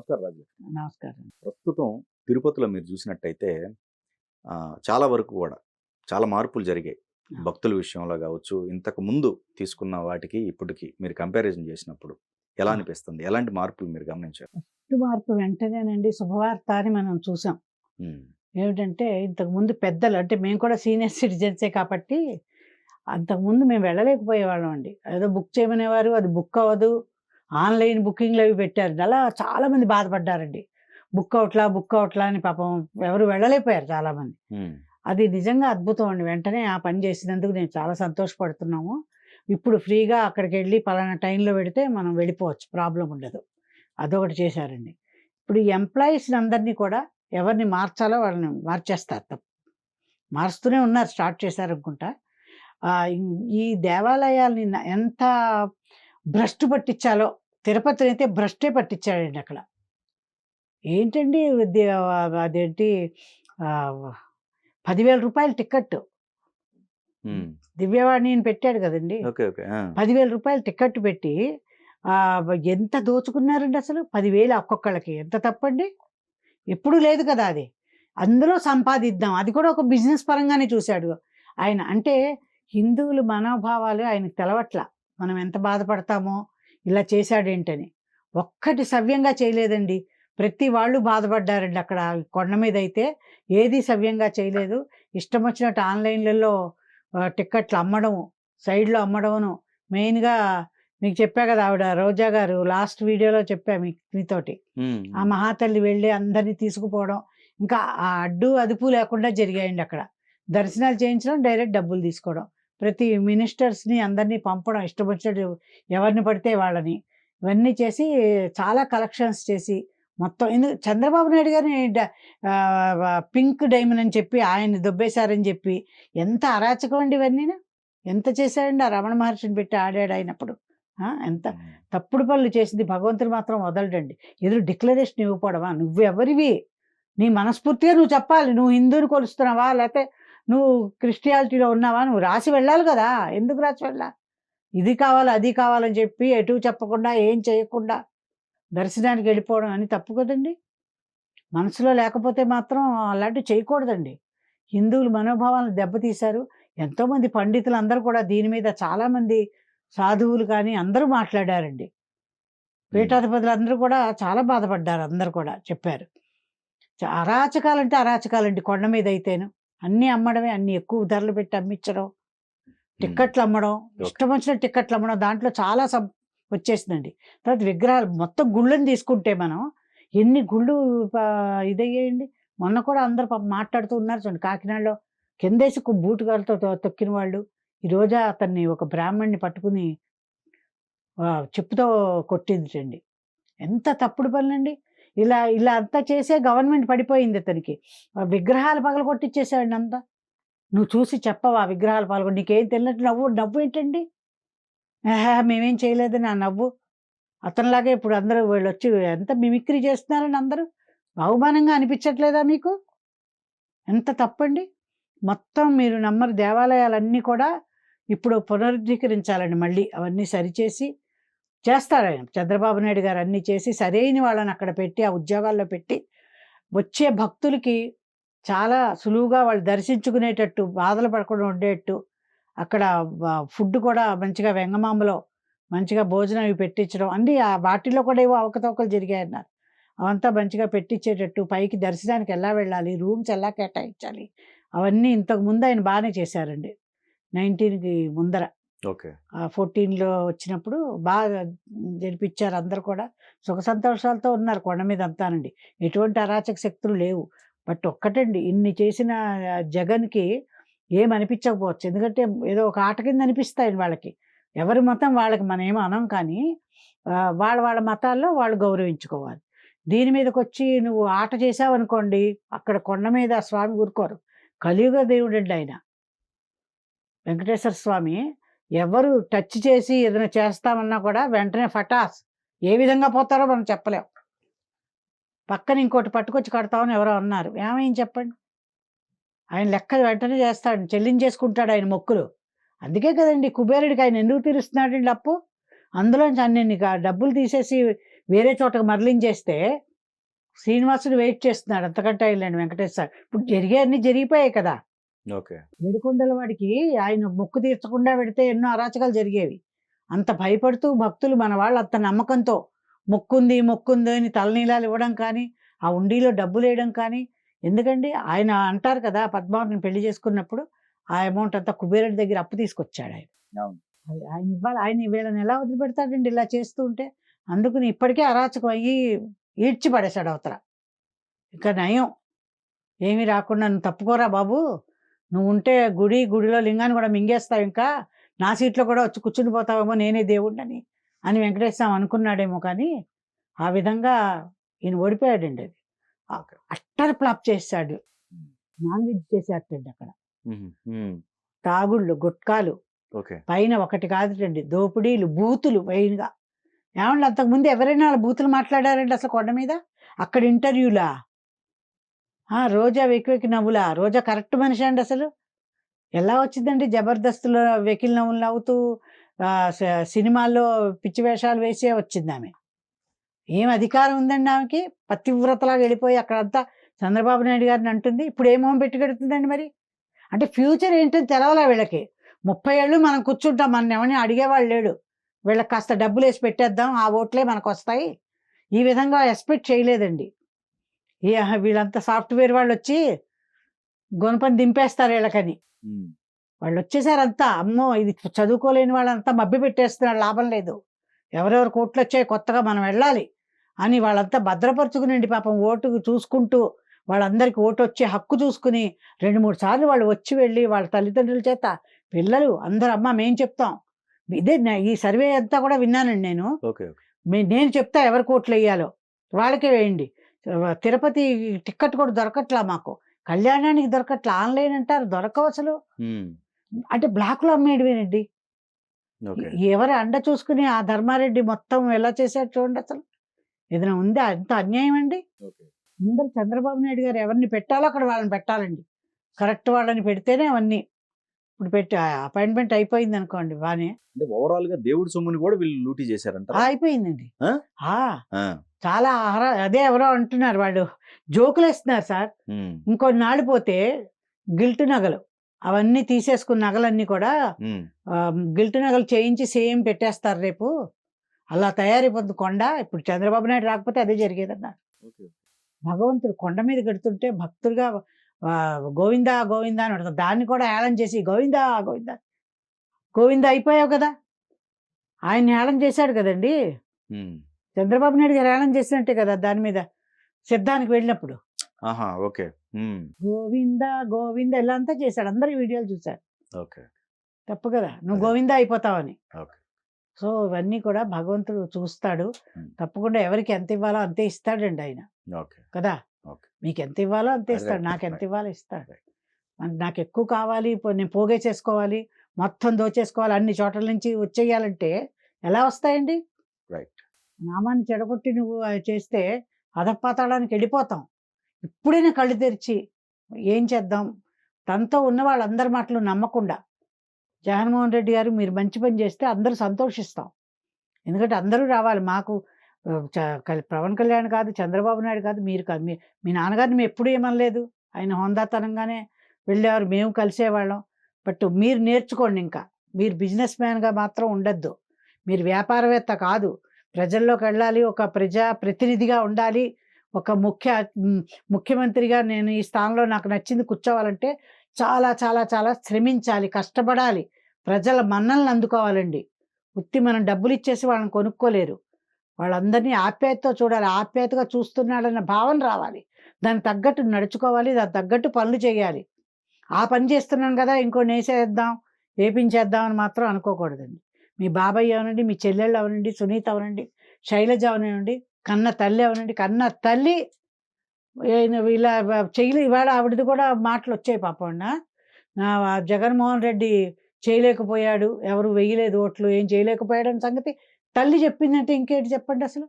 నమస్కారం రాజు. నమస్కారం. ప్రస్తుతం తిరుపతిలో మీరు చూసినట్టయితే చాలా వరకు కూడా చాలా మార్పులు జరిగాయి. భక్తుల విషయంలో కావచ్చు, ఇంతకు ముందు తీసుకున్న వాటికి ఇప్పటికి మీరు కంపారిజన్ చేసినప్పుడు ఎలా అనిపిస్తుంది? ఎలాంటి మార్పులు మీరు గమనించారు? ఫస్ట్ మార్పు వెంటనేనండి శుభవార్త అని మనం చూసాం. ఏమిటంటే ఇంతకుముందు పెద్దలు అంటే మేము కూడా సీనియర్ సిటిజన్సే కాబట్టి అంతకుముందు మేము వెళ్ళలేకపోయేవాళ్ళం అండి. ఏదో బుక్ చేయమనేవారు, అది బుక్ అవ్వదు. ఆన్లైన్ బుకింగ్లు అవి పెట్టారు. అలా చాలామంది బాధపడ్డారండి. బుక్ అవట్లా అని పాపం ఎవరు వెళ్ళలేకపోయారు చాలామంది. అది నిజంగా అద్భుతం అండి. వెంటనే ఆ పని చేసినందుకు నేను చాలా సంతోషపడుతున్నాము. ఇప్పుడు ఫ్రీగా అక్కడికి వెళ్ళి పలానా టైంలో పెడితే మనం వెళ్ళిపోవచ్చు, ప్రాబ్లం ఉండదు. అదొకటి చేశారండి. ఇప్పుడు ఈ ఎంప్లాయీస్ని అందరినీ కూడా ఎవరిని మార్చాలో వాళ్ళని మార్చేస్తారు. మారుస్తూనే ఉన్నారు, స్టార్ట్ చేశారు అనుకుంటా. ఈ దేవాలయాల్ని ఎంత భ్రష్టు పట్టించాలో, తిరుపతిని అయితే భ్రష్టే పట్టించాడండి అక్కడ. ఏంటండి అదేంటి 10,000 రూపాయలు టికెట్ దివ్యవాణిని పెట్టాడు కదండి. 10,000 రూపాయలు టికెట్ పెట్టి ఎంత దోచుకున్నారండి అసలు. 10,000 ఒక్కొక్కళ్ళకి ఎంత తప్పండి. ఎప్పుడూ లేదు కదా అది. అందులో సంపాదిద్దాం, అది కూడా ఒక బిజినెస్ పరంగానే చూశాడు ఆయన. అంటే హిందువుల మనోభావాలు ఆయనకు తెలవట్ల. మనం ఎంత బాధపడతామో ఇలా చేశాడేంటని. ఒక్కటి సవ్యంగా చేయలేదండి. ప్రతి వాళ్ళు బాధపడ్డారండి అక్కడ. కొండ మీద అయితే ఏది సవ్యంగా చేయలేదు. ఇష్టం వచ్చినట్టు ఆన్లైన్లలో టిక్కెట్లు అమ్మడము, సైడ్లో అమ్మడమును. మెయిన్గా మీకు చెప్పా కదా, ఆవిడ రోజా గారు లాస్ట్ వీడియోలో చెప్పా మీతోటి. ఆ మహాతల్లి వెళ్ళి అందరినీ తీసుకుపోవడం, ఇంకా ఆ అడ్డు అదుపు లేకుండా జరిగాయండి అక్కడ. దర్శనాలు చేయించడం, డైరెక్ట్ డబ్బులు తీసుకోవడం, ప్రతి మినిస్టర్స్ని అందరినీ పంపడం, ఇష్టం వచ్చినట్టు ఎవరిని పడితే వాళ్ళని. ఇవన్నీ చేసి చాలా కలెక్షన్స్ చేసి మొత్తం చంద్రబాబు నాయుడు గారిని పింక్ డైమండ్ అని చెప్పి ఆయన్ని దొబ్బేశారని చెప్పి ఎంత అరాచకం అండి ఇవన్నీ. ఎంత చేశాడండి ఆ రమణ మహర్షిని పెట్టి ఆడాడు అయినప్పుడు. ఎంత తప్పుడు పనులు చేసింది. భగవంతుడు మాత్రం వదలడండి. ఎదురు డిక్లరేషన్ ఇవ్వకపోవడమా? నువ్వెవరివి? నీ మనస్ఫూర్తిగా నువ్వు చెప్పాలి. నువ్వు హిందువుని కొలుస్తున్నావా, లేకపోతే నువ్వు క్రిస్టియానిటీలో ఉన్నావా? నువ్వు రాసి వెళ్ళాలి కదా. ఎందుకు రాసి వెళ్ళా? ఇది కావాలి అది కావాలని చెప్పి ఎటు చెప్పకుండా ఏం చేయకుండా దర్శనానికి వెళ్ళిపోవడం అని తప్పు కదండి. మనసులో లేకపోతే మాత్రం అలాంటివి చేయకూడదండి. హిందువుల మనోభావాలను దెబ్బతీశారు. ఎంతోమంది పండితులు అందరూ కూడా దీని మీద, చాలామంది సాధువులు కానీ అందరూ మాట్లాడారండి. పీఠాధిపతులు అందరూ కూడా చాలా బాధపడ్డారు. అందరూ కూడా చెప్పారు. అరాచకాలంటే అరాచకాలండి. కొండ మీద అయితేను అన్నీ అమ్మడమే, అన్ని ఎక్కువ ధరలు పెట్టి అమ్మించడం, టిక్కెట్లు అమ్మడం, ఇష్టం వచ్చిన టిక్కెట్లు అమ్మడం. దాంట్లో చాలా వచ్చేసిందండి. తర్వాత విగ్రహాలు మొత్తం గుళ్ళని తీసుకుంటే మనం ఎన్ని గుళ్ళు ఇదయ్యాయండి. మొన్న కూడా అందరూ మాట్లాడుతూ ఉన్నారు చూడండి. కాకినాడలో కిందేసి బూటుగాలతో తొక్కిన వాళ్ళు. ఈరోజు అతన్ని ఒక బ్రాహ్మణ్ణి పట్టుకుని చెప్పుతో కొట్టించండి. ఎంత తప్పుడు పనులండి. ఇలా ఇలా అంతా చేసే గవర్నమెంట్ పడిపోయింది అతనికి. విగ్రహాలు పగల కొట్టించేసాడు అంతా. నువ్వు చూసి చెప్పవా విగ్రహాలు పాల్గొని? నీకేం తెలియనట్టు నవ్వు ఏంటండి? మేమేం చేయలేదని ఆ నవ్వు. అతనిలాగే ఇప్పుడు అందరూ వీళ్ళు వచ్చి ఎంత మిమిక్రీ చేస్తున్నారని అందరూ. అవమానంగా అనిపించట్లేదా మీకు? ఎంత తప్పండి. మొత్తం మీరు నమ్మరు. దేవాలయాలన్నీ కూడా ఇప్పుడు పునరుద్ధీకరించాలండి. మళ్ళీ అవన్నీ సరిచేసి చేస్తారు ఆయన. చంద్రబాబు నాయుడు గారు అన్నీ చేసి సరైన వాళ్ళని అక్కడ పెట్టి ఆ ఉద్యోగాల్లో పెట్టి వచ్చే భక్తులకి చాలా సులువుగా వాళ్ళు దర్శించుకునేటట్టు, బాధలు పడకుండా ఉండేటట్టు అక్కడ ఫుడ్ కూడా మంచిగా వెంగమాంబలో మంచిగా భోజనం అవి పెట్టించడం అన్నీ. వాటిల్లో కూడా ఏవో అవకతవకలు జరిగాయన్నారు. అవంతా మంచిగా పెట్టించేటట్టు, పైకి దర్శనానికి ఎలా వెళ్ళాలి, రూమ్స్ ఎలా కేటాయించాలి, అవన్నీ ఇంతకుముందు ఆయన బాగానే చేశారండి. 19కి ముందర 14లో వచ్చినప్పుడు బాగా జరిపించారు. అందరు కూడా సుఖ సంతోషాలతో ఉన్నారు కొండ మీద అంతానండి. ఎటువంటి అరాచక శక్తులు లేవు. బట్ ఒక్కటండి, ఇన్ని చేసిన జగన్కి ఏమనిపించకపోవచ్చు. ఎందుకంటే ఏదో ఒక ఆట కింద అనిపిస్తాయి వాళ్ళకి. ఎవరి మతం వాళ్ళకి మనం ఏమో అనం, కానీ వాళ్ళ మతాల్లో వాళ్ళు గౌరవించుకోవాలి. దీని మీదకి వచ్చి నువ్వు ఆట చేసావనుకోండి, అక్కడ కొండ మీద స్వామి ఊరుకోరు. కలియుగ దేవుడు అండి ఆయన వెంకటేశ్వర స్వామి. ఎవరు టచ్ చేసి ఏదైనా చేస్తామన్నా కూడా వెంటనే ఫటాస్ ఏ విధంగా పోతారో మనం చెప్పలేం. పక్కన ఇంకోటి పట్టుకొచ్చి కడతామని ఎవరో అన్నారు. ఏమైంది చెప్పండి? ఆయన లెక్క వెంటనే చేస్తాడు, చెల్లించేసుకుంటాడు ఆయన మొక్కులు. అందుకే కదండి కుబేరుడికి ఆయన ఎందుకు తీరుస్తున్నాడండి అప్పు. అందులోంచి అన్ని డబ్బులు తీసేసి వేరే చోటకు మరలించేస్తే శ్రీనివాసుడు వెయిట్ చేస్తున్నాడు అంతకంటే వెళ్ళండి వెంకటేశ్వర. ఇప్పుడు అన్నీ జరిగిపోయాయి కదా. ఓకే. ఏడుకొండల వాడికి ఆయన మొక్కు తీర్చకుండా పెడితే ఎన్నో అరాచకాలు జరిగేవి. అంత భయపడుతూ భక్తులు మన వాళ్ళు అంత నమ్మకంతో మొక్కుంది మొక్కుంది అని తలనీలాలు ఇవ్వడం కానీ, ఆ ఉండిలో డబ్బులేయడం కానీ ఎందుకండి? ఆయన అంటారు కదా పద్మావతిని పెళ్లి చేసుకున్నప్పుడు ఆ అమౌంట్ అంతా కుబేరుడి దగ్గర అప్పు తీసుకొచ్చాడు ఆయన. అవును. అది ఆయన ఇవ్వాలి. ఆయన వీళ్ళని ఎలా వదిలిపెడతాడండి ఇలా చేస్తూ ఉంటే? అందుకని ఇప్పటికే అరాచకం అయ్యి ఈడ్చి పడేశాడు అవతల. ఇక నయం ఏమీ రాకుండా నువ్వు తప్పుకోరా బాబు, నువ్వు ఉంటే గుడిలో లింగాన్ని కూడా మింగేస్తావు, ఇంకా నా సీట్లో కూడా వచ్చి కూర్చుని పోతావేమో నేనే దేవుడిని అని వెంకటేశ్వర స్వామి అనుకున్నాడేమో. కానీ ఆ విధంగా ఈయన ఓడిపోయాడండి. అది ఓకే. అట్టర్ ఫ్లాప్ చేశాడు. నాన్ వెజ్ చేసేటండి అక్కడ. తాగుళ్ళు గుట్కాలు ఓకే. పైన ఒకటి కాదుటండి, దోపిడీలు బూతులు పైనగా. ఏమండి అంతకుముందు ఎవరైనా వాళ్ళ బూతులు మాట్లాడారండి అసలు కొండ మీద? అక్కడ ఇంటర్వ్యూలా? రోజా వెక్కి నవ్వులా? రోజా కరెక్ట్ మనిషి అండి అసలు? ఎలా వచ్చిందండి జబర్దస్త్లో వెకిల్ నవ్వులు నవ్వుతూ సినిమాల్లో పిచ్చి వేషాలు వేసే వచ్చింది ఆమె. ఏం అధికారం ఉందండి ఆమెకి? పతివ్రతలాగా వెళ్ళిపోయి అక్కడంతా చంద్రబాబు నాయుడు గారిని అంటుంది. ఇప్పుడు ఏమో పెట్టి కడుతుందండి మరి? అంటే ఫ్యూచర్ ఏంటని తెలవాలా వీళ్ళకి? 30 ఏళ్ళు మనం కూర్చుంటాం, మన ఎవరిని అడిగేవాళ్ళు లేడు. వీళ్ళకి కాస్త డబ్బులు వేసి పెట్టేద్దాం, ఆ ఓట్లే మనకు వస్తాయి, ఈ విధంగా ఎక్స్పెక్ట్ చేయలేదండి. వీళ్ళంతా సాఫ్ట్వేర్ వాళ్ళు వచ్చి గొనపని దింపేస్తారు వీళ్ళకని. వాళ్ళు వచ్చేసారంతా, అమ్మో ఇది చదువుకోలేని వాళ్ళంతా మభ్య పెట్టేస్తున్నారు, లాభం లేదు, ఎవరెవరు కోట్లు వచ్చాయి కొత్తగా మనం వెళ్ళాలి అని వాళ్ళంతా భద్రపరుచుకునండి పాపం. ఓటు చూసుకుంటూ వాళ్ళందరికీ ఓటు వచ్చే హక్కు చూసుకుని 2-3 సార్లు వాళ్ళు వచ్చి వెళ్ళి వాళ్ళ తల్లిదండ్రుల చేత పిల్లలు అందరూ అమ్మ మేము చెప్తాం, ఇదే ఈ సర్వే అంతా కూడా విన్నానండి నేను. నేను చెప్తా ఎవరి కోట్లు వేయాలో వాళ్ళకే వేయండి. తిరుపతి టికెట్ కూడా దొరకట్లా మాకు, కళ్యాణానికి దొరకట్లా, ఆన్లైన్ అంటారు దొరకవు అసలు. అంటే బ్లాక్లో అమ్మేయడమేనండి. ఎవరి అండ చూసుకుని ఆ ధర్మారెడ్డి మొత్తం ఎలా చేశాడు చూడండి అసలు. ఏదైనా ఉందా? అంత అన్యాయం అండి. అందరు చంద్రబాబు నాయుడు గారు ఎవరిని పెట్టాలో అక్కడ వాళ్ళని పెట్టాలండి, కరెక్ట్ వాళ్ళని పెడితేనే అవన్నీ. ఇప్పుడు పెట్టి అపాయింట్మెంట్ అయిపోయింది అనుకోండి బానే. ఓవరాల్ గా దేవుడి సొమ్ముని కూడా వీళ్ళు లూటీ చేశారంట. అయిపోయిందండి. చాలా అదే ఎవరో అంటున్నారు, వాళ్ళు జోకులు వేస్తున్నారు సార్. ఇంకొన్ని నాడు పోతే గిల్ట్ నగలు అవన్నీ తీసేసుకున్న నగలన్నీ కూడా గిల్ట్ నగలు చేయించి సేమ్ పెట్టేస్తారు రేపు, అలా తయారైపోతుంది కొండ. ఇప్పుడు చంద్రబాబు నాయుడు రాకపోతే అదే జరిగేదన్నారు. భగవంతుడు కొండ మీద కడుతుంటే భక్తుడిగా గోవిందా గోవిందా అని అడుగుతారు, దాన్ని కూడా ఏళన చేసి గోవిందా గోవిందా గోవిందా అయిపోయావు కదా. ఆయన ఏళన చేశాడు కదండి, చంద్రబాబు నాయుడు గారు ఏళన చేసినట్టే కదా దాని మీద సిద్ధానికి వెళ్ళినప్పుడు. గోవిందా గోవిందా ఇలా అంతా చేశాడు, అందరు వీడియోలు చూశారు. తప్పు కదా, నువ్వు గోవిందా అయిపోతావని. సో ఇవన్నీ కూడా భగవంతుడు చూస్తాడు, తప్పకుండా ఎవరికి ఎంత ఇవ్వాలో అంతే ఇస్తాడండి ఆయన కదా. మీకు ఎంత ఇవ్వాలో అంతే ఇస్తాడు, నాకు ఎంత ఇవ్వాలో ఇస్తాడు. నాకు ఎక్కువ కావాలి, నేను పోగే చేసుకోవాలి, మొత్తం దోచేసుకోవాలి, అన్ని చోట్ల నుంచి వచ్చేయాలంటే ఎలా వస్తాయండి? నామాన్ని చెడగొట్టి నువ్వు చేస్తే అధపాతాళానికి వెళ్ళిపోతాం. ఇప్పుడైనా కళ్ళు తెరిచి ఏం చేద్దాం, తనతో ఉన్న వాళ్ళందరి మాటలు నమ్మకుండా జగన్మోహన్ రెడ్డి గారు మీరు మంచి పని చేస్తే అందరూ సంతోషిస్తాం. ఎందుకంటే అందరూ రావాలి మాకు. పవన్ కళ్యాణ్ కాదు, చంద్రబాబు నాయుడు కాదు, మీరు కాదు, మీ నాన్నగారిని మేము ఎప్పుడూ ఏమనలేదు, ఆయన హోందాతనంగానే వెళ్ళేవారు, మేము కలిసేవాళ్ళం. బట్ మీరు నేర్చుకోండి, ఇంకా మీరు బిజినెస్ మ్యాన్గా మాత్రం ఉండద్దు, మీరు వ్యాపారవేత్త కాదు, ప్రజల్లోకి వెళ్ళాలి, ఒక ప్రజా ప్రతినిధిగా ఉండాలి, ఒక ముఖ్యమంత్రిగా నేను ఈ స్థానంలో నాకు నచ్చింది కూర్చోవాలంటే చాలా చాలా చాలా శ్రమించాలి, కష్టపడాలి, ప్రజల మన్నలను అందుకోవాలండి. ఉత్తి మనం డబ్బులు ఇచ్చేసి వాళ్ళని కొనుక్కోలేరు, వాళ్ళందరినీ ఆప్యాయతతో చూడాలి, ఆప్యాయతగా చూస్తున్నాడన్న భావన రావాలి, దానికి తగ్గట్టు నడుచుకోవాలి, దానికి తగ్గట్టు పనులు చేయాలి. ఆ పని చేస్తున్నాను కదా ఇంకో నేసేద్దాం వేపించేద్దాం అని మాత్రం అనుకోకూడదండి. మీ బాబాయ్ అవనండి, మీ చెల్లెళ్ళు అవనండి, సునీత అవనండి, శైలజ అవనండి, కన్న తల్లి అవనండి, కన్న తల్లి ఇలా చెయ్యలే. ఇవాళ ఆవిడది కూడా మాటలు వచ్చాయి పాపం, జగన్మోహన్ రెడ్డి చేయలేకపోయాడు, ఎవరు వేయలేదు ఓట్లు, ఏం చేయలేకపోయాడు అని సంగతి తల్లి చెప్పిందంటే ఇంకేంటి చెప్పండి అసలు.